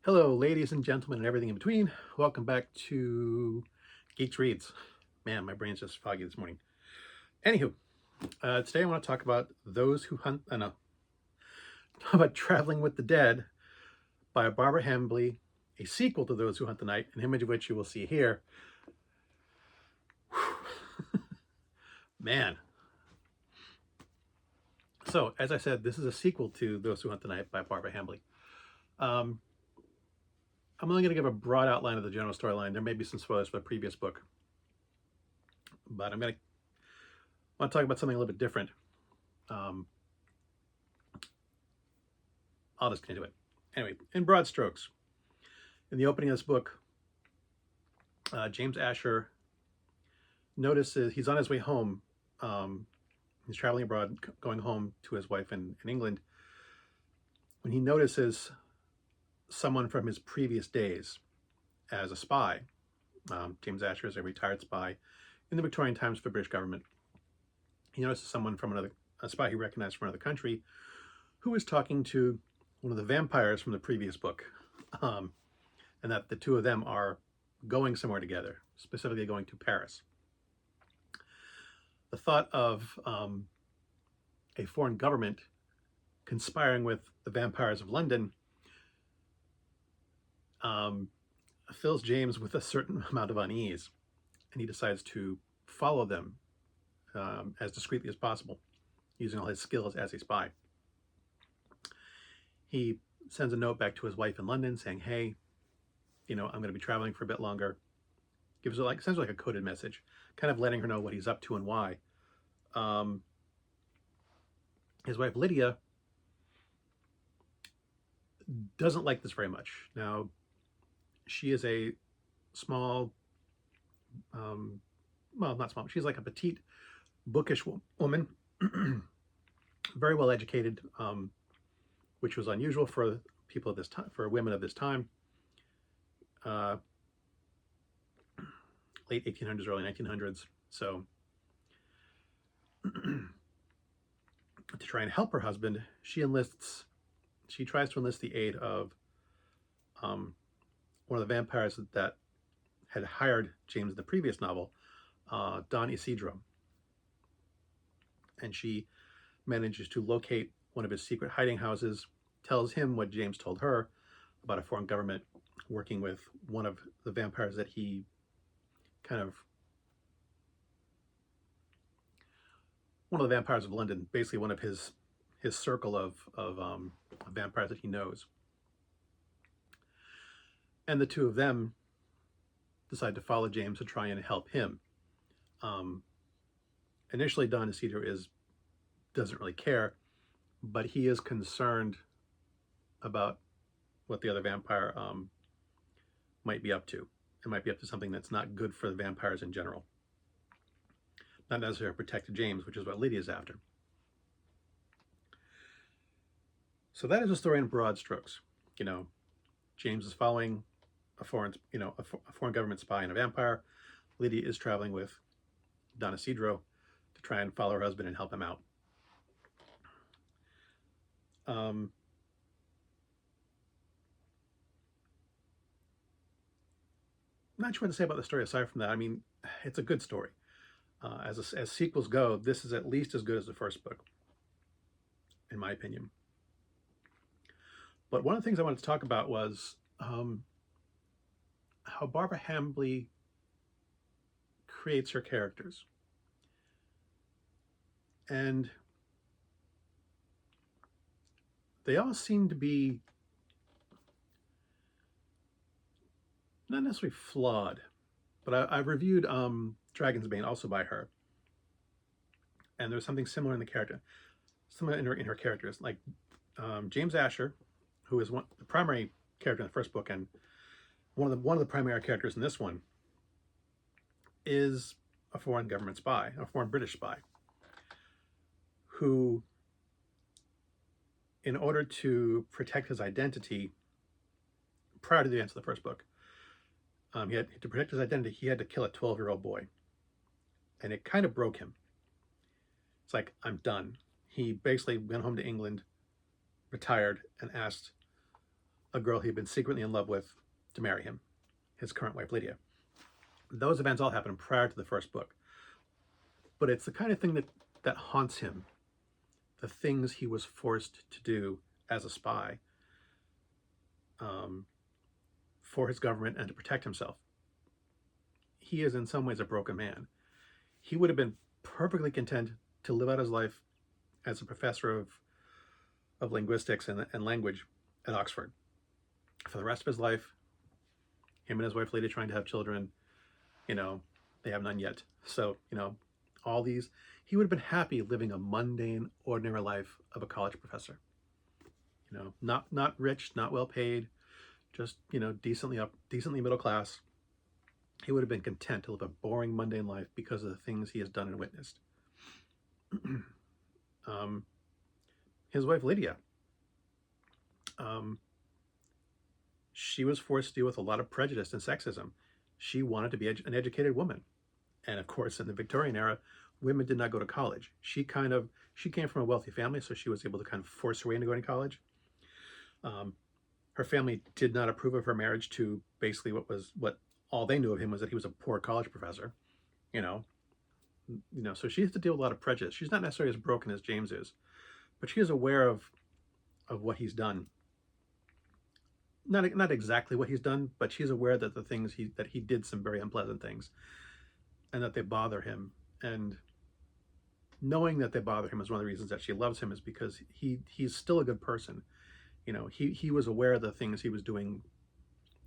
Hello, ladies and gentlemen, and everything in between. Welcome back to Geeks Reads. Man, my brain's just foggy this morning. Anywho, today I want to talk about Those Who Hunt. No, about Traveling with the Dead by Barbara Hambly, a sequel to Those Who Hunt the Night, an image of which you will see here. Man. So, as I said, this is a sequel to Those Who Hunt the Night by Barbara Hambly. I'm only going to give a broad outline of the general storyline. There may be some spoilers for the previous book, but I want to talk about something a little bit different. I'll just get into it. Anyway, in broad strokes, in the opening of this book, James Asher notices he's on his way home. He's traveling abroad, going home to his wife in England, when he notices someone from his previous days as a spy. James Asher is a retired spy in the Victorian times for the British government. He notices someone from a spy he recognized from another country, who is talking to one of the vampires from the previous book, and that the two of them are going somewhere together, specifically going to Paris. The thought of a foreign government conspiring with the vampires of London fills James with a certain amount of unease, and he decides to follow them as discreetly as possible, using all his skills as a spy. He sends a note back to his wife in London saying, "Hey, I'm going to be traveling for a bit longer." Gives her sends her like a coded message, kind of letting her know what he's up to and why. His wife Lydia doesn't like this very much. Now, she is a small, well, not small. She's like a petite, bookish woman, very well educated, which was unusual for people of this time, for women of this time. Late 1800s, early 1900s. So, to try and help her husband, she tries to enlist the aid of one of the vampires that had hired James in the previous novel, Don Isidro. And she manages to locate one of his secret hiding houses, tells him what James told her about a foreign government working with one of the vampires that he one of the vampires of London, basically one of his circle of vampires that he knows. And the two of them decide to follow James to try and help him. Initially, Don Isidro doesn't really care, but he is concerned about what the other vampire might be up to. It might be up to something that's not good for the vampires in general. Not necessarily protect James, which is what Lydia's after. So that is a story in broad strokes. James is following a foreign government spy and a vampire. Lydia is traveling with Don Isidro to try and follow her husband and help him out. Not sure what to say about the story aside from that. I mean, it's a good story. As sequels go, this is at least as good as the first book, in my opinion. But one of the things I wanted to talk about was how Barbara Hambly creates her characters. And they all seem to be not necessarily flawed, but I've reviewed Dragon's Bane, also by her, and there's something similar in in her characters. Like James Asher, who is the primary character in the first book, and one of the primary characters in this one, is a foreign government spy, a foreign British spy, who, in order to protect his identity prior to the events of the first book, he had to protect his identity. He had to kill a 12-year-old boy, and it kind of broke him. It's like, I'm done. He basically went home to England, retired, and asked a girl he'd been secretly in love with to marry him, his current wife, Lydia. Those events all happened prior to the first book. But it's the kind of thing that haunts him, the things he was forced to do as a spy for his government and to protect himself. He is in some ways a broken man. He would have been perfectly content to live out his life as a professor of linguistics and language at Oxford. For the rest of his life, him and his wife Lydia trying to have children, they have none yet. So, all these, he would have been happy living a mundane, ordinary life of a college professor. Not rich, not well paid, just, decently middle class. He would have been content to live a boring, mundane life because of the things he has done and witnessed. His wife Lydia, she was forced to deal with a lot of prejudice and sexism. She wanted to be an educated woman. And of course, in the Victorian era, women did not go to college. She came from a wealthy family, so she was able to kind of force her way into going to college. Her family did not approve of her marriage to basically what all they knew of him was that he was a poor college professor, so she has to deal with a lot of prejudice. She's not necessarily as broken as James is, but she is aware of what he's done. Not exactly what he's done, but she's aware that the things that he did some very unpleasant things, and that they bother him. And knowing that they bother him is one of the reasons that she loves him, is because he's still a good person. He was aware of the things he was doing.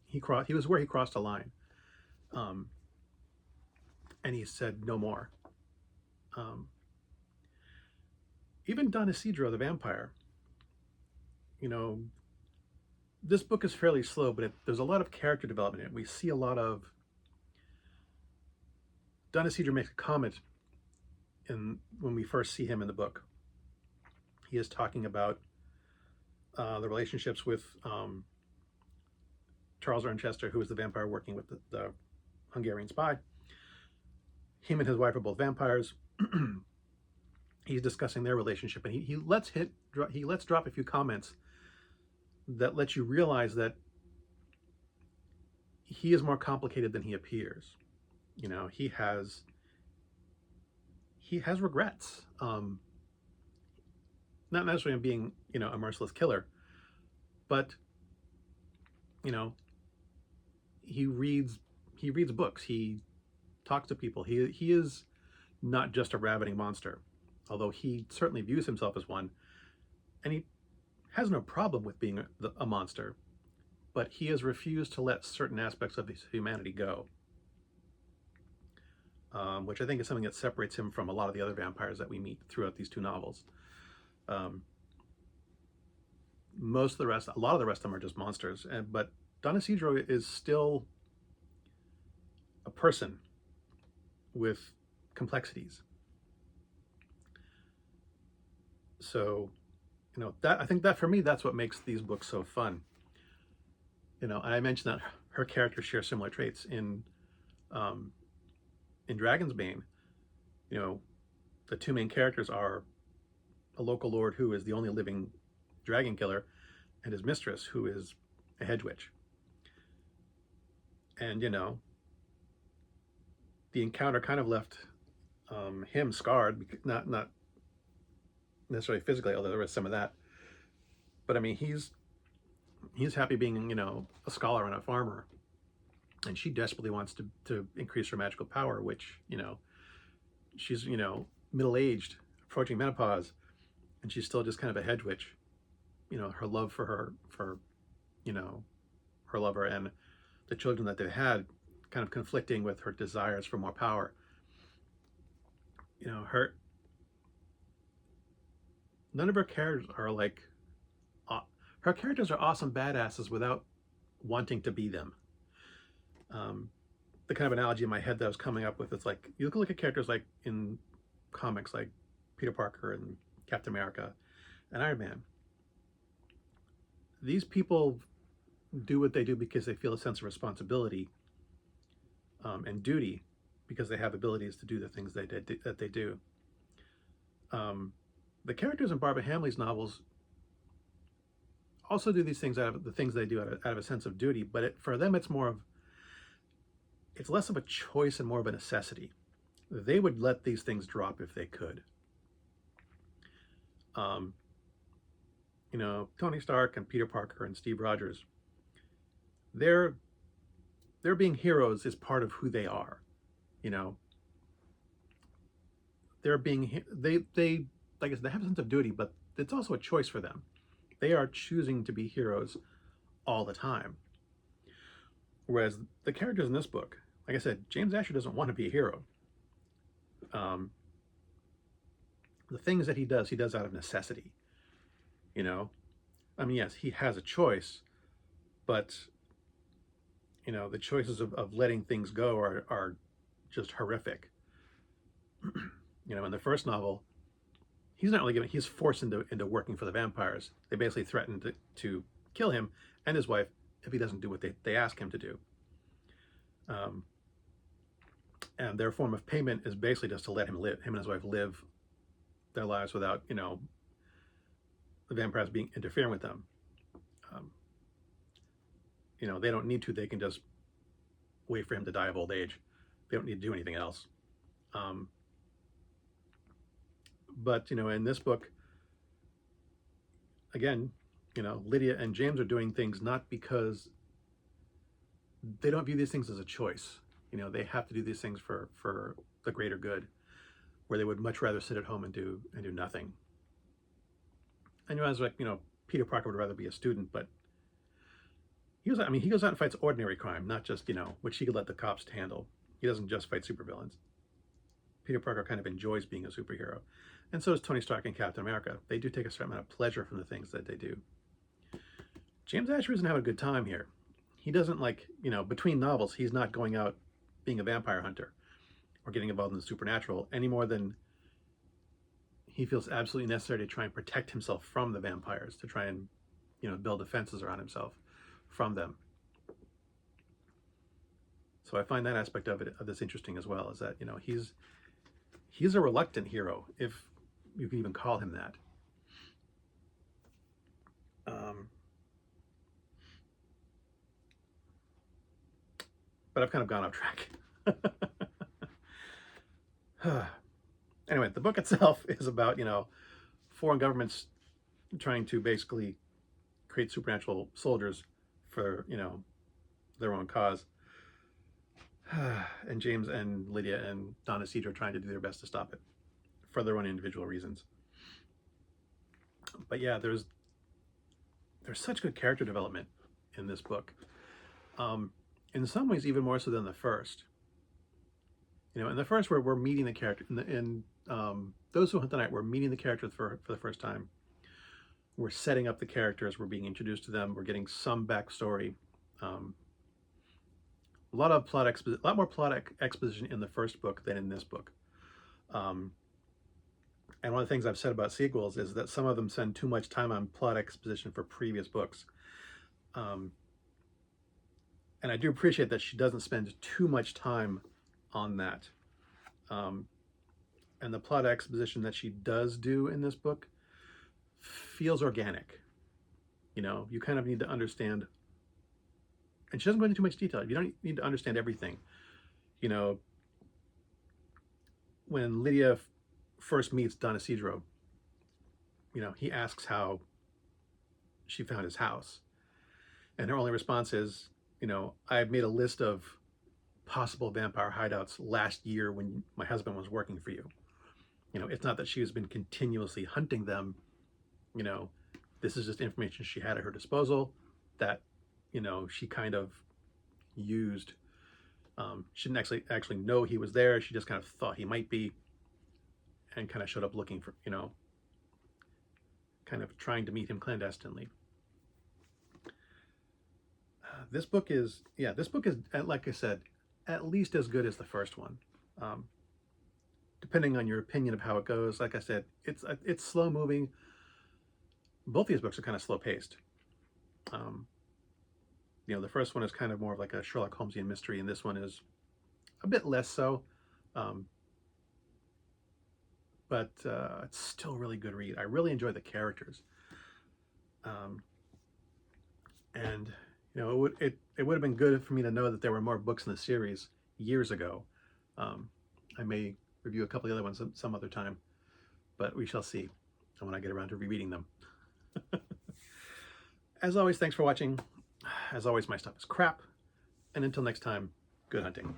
He was where he crossed a line, and he said no more. Even Don Isidro the vampire. This book is fairly slow, but there's a lot of character development in it. We see a lot of... Don Isidro makes a comment when we first see him in the book. He is talking about the relationships with Charles Arnchester, who is the vampire working with the Hungarian spy. Him and his wife are both vampires. He's discussing their relationship, and he lets drop a few comments that let you realize that he is more complicated than he appears. He has regrets. Not necessarily in being, a merciless killer, but he reads books. He talks to people. He is not just a ravening monster, although he certainly views himself as one, and he has no problem with being a monster, but he has refused to let certain aspects of his humanity go, which I think is something that separates him from a lot of the other vampires that we meet throughout these two novels. A lot of the rest of them are just monsters, but Don Isidro is still a person with complexities. So, I think that for me, that's what makes these books so fun. And I mentioned that her characters share similar traits in Dragon's Bane. The two main characters are a local lord who is the only living dragon killer, and his mistress, who is a hedge witch. And the encounter kind of left him scarred, not necessarily physically, although there was some of that. But I mean, he's happy being, a scholar and a farmer, and she desperately wants to increase her magical power, which, she's, middle-aged, approaching menopause, and she's still just kind of a hedge witch. Her love for her lover and the children that they had kind of conflicting with her desires for more power. None of her characters are like... her characters are awesome badasses without wanting to be them. The kind of analogy in my head that I was coming up with is like, you look at characters like in comics like Peter Parker and Captain America and Iron Man. These people do what they do because they feel a sense of responsibility and duty, because they have abilities to do the things that they do. The characters in Barbara Hambly's novels also do these things out of the things they do out of a sense of duty, but for them it's less of a choice and more of a necessity. They would let these things drop if they could. Tony Stark and Peter Parker and Steve Rogers, their being heroes is part of who they are. They're being they like I said, they have a sense of duty, but it's also a choice for them. They are choosing to be heroes all the time. Whereas the characters in this book, like I said, James Asher doesn't want to be a hero. The things that he does out of necessity. Yes, he has a choice, but the choices of letting things go are just horrific. In the first novel, he's forced into working for the vampires. They basically threaten to kill him and his wife if he doesn't do what they ask him to do. And their form of payment is basically just to let him and his wife live their lives without, the vampires interfering with them. They don't need to. They can just wait for him to die of old age. They don't need to do anything else. But in this book, again, Lydia and James are doing things not because they don't view these things as a choice. They have to do these things for the greater good, where they would much rather sit at home and do nothing. And as Peter Parker would rather be a student, but he goes out and fights ordinary crime, not just which he could let the cops handle. He doesn't just fight supervillains. Peter Parker kind of enjoys being a superhero, and so does Tony Stark and Captain America. They do take a certain amount of pleasure from the things that they do. James Asher isn't having a good time here. He doesn't between novels, he's not going out being a vampire hunter or getting involved in the supernatural any more than he feels absolutely necessary to try and protect himself from the vampires, to try and build defenses around himself from them. So I find that aspect of this interesting as well, is that he's a reluctant hero, if you can even call him that. But I've kind of gone off track. Anyway, the book itself is about, foreign governments trying to basically create supernatural soldiers for, their own cause. And James and Lydia and Don Isidro trying to do their best to stop it for their own individual reasons. But yeah, there's such good character development in this book. In some ways, even more so than the first. In the first, we're meeting the character. In Those Who Hunt the Night, we're meeting the characters for the first time. We're setting up the characters. We're being introduced to them. We're getting some backstory. A lot more plot exposition in the first book than in this book. And one of the things I've said about sequels is that some of them spend too much time on plot exposition for previous books. And I do appreciate that she doesn't spend too much time on that. And the plot exposition that she does do in this book feels organic. You kind of need to understand, and she doesn't go into too much detail. You don't need to understand everything. When Lydia first meets Don Isidro, he asks how she found his house. And her only response is, I made a list of possible vampire hideouts last year when my husband was working for you. It's not that she has been continuously hunting them. This is just information she had at her disposal that, she kind of used. She didn't actually know he was there. She just kind of thought he might be, and kind of showed up looking for, kind of trying to meet him clandestinely. This book is, like I said, at least as good as the first one. Depending on your opinion of how it goes, like I said, it's slow moving. Both these books are kind of slow paced. The first one is kind of more of like a Sherlock Holmesian mystery, and this one is a bit less so. But it's still a really good read. I really enjoy the characters. And it would have been good for me to know that there were more books in the series years ago. I may review a couple of the other ones some other time, but we shall see when I get around to rereading them. As always, thanks for watching. As always, my stuff is crap. And until next time, good hunting.